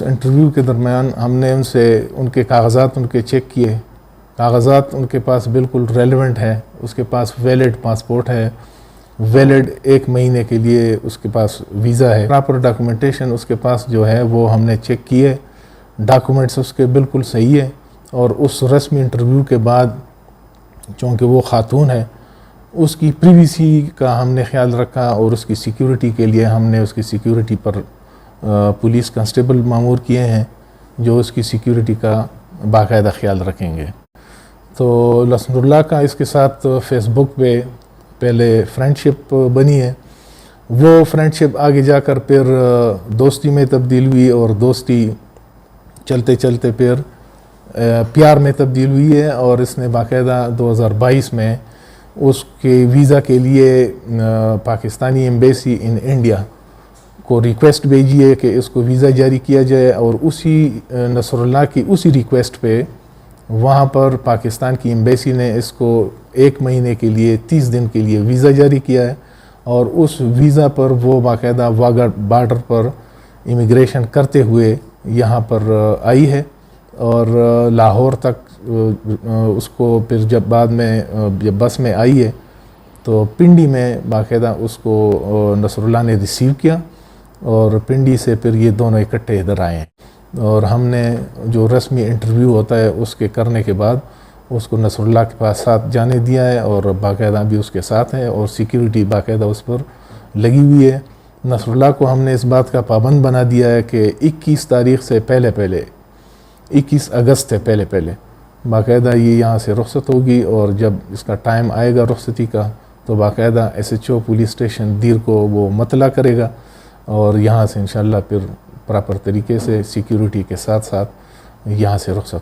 उस इंटरव्यू के दरमियान हमने उनसे उनके कागजात उनके चेक किए। कागजात उनके पास बिल्कुल रेलेवेंट है, उसके पास वैलिड पासपोर्ट है, वैलिड 1 महीने के लिए उसके पास वीज़ा है, प्रॉपर डॉक्यूमेंटेशन उसके पास जो है वो हमने चेक किए, डॉक्यूमेंट्स उसके बिल्कुल सही है। और उस रस्मी इंटरव्यू के बाद चूँकि वो खातून है, उसकी प्रिवेसी का हमने ख्याल रखा और उसकी सिक्योरिटी के लिए हमने उसकी सिक्योरिटी पर पुलिस कांस्टेबल मामूर किए हैं जो उसकी सिक्योरिटी का बाकायदा ख्याल रखेंगे। तो लहसनुल्लाह का इसके साथ फेसबुक पे पहले फ्रेंडशिप बनी है, वो फ्रेंडशिप आगे जाकर फिर दोस्ती में तब्दील हुई और दोस्ती चलते चलते फिर प्यार में तब्दील हुई है। और इसने बाकायदा 2022 में उसके वीज़ा के लिए पाकिस्तानी एम्बेसी इन इंडिया को रिक्वेस्ट भेजी है कि इसको वीज़ा जारी किया जाए। और उसी नसरुल्लाह की उसी रिक्वेस्ट पे वहाँ पर पाकिस्तान की एम्बेसी ने इसको 1 महीने के लिए 30 दिन के लिए वीज़ा जारी किया है। और उस वीज़ा पर वो बाकायदा वाघा बॉर्डर पर इमिग्रेशन करते हुए यहाँ पर आई है और लाहौर तक उसको फिर जब बाद में जब बस में आई है तो पिंडी में बाकायदा उसको नसरुल्लाह ने रिसीव किया और पिंडी से फिर ये दोनों इकट्ठे इधर आए हैं। और हमने जो रस्मी इंटरव्यू होता है उसके करने के बाद उसको नसरुल्लाह के पास साथ जाने दिया है और बाकायदा भी उसके साथ है और सिक्योरिटी बाकायदा उस पर लगी हुई है। नसरुल्लाह को हमने इस बात का पाबंद बना दिया है कि 21 तारीख से पहले 21 अगस्त से पहले बाकायदा ये यहाँ से रुखसत होगी। और जब इसका टाइम आएगा रुखसती का तो बाकायदा SHO पुलिस स्टेशन दीर को वो मतला करेगा और यहाँ से इंशाल्लाह फिर प्रॉपर तरीके से सिक्योरिटी के साथ साथ यहाँ से रुखसत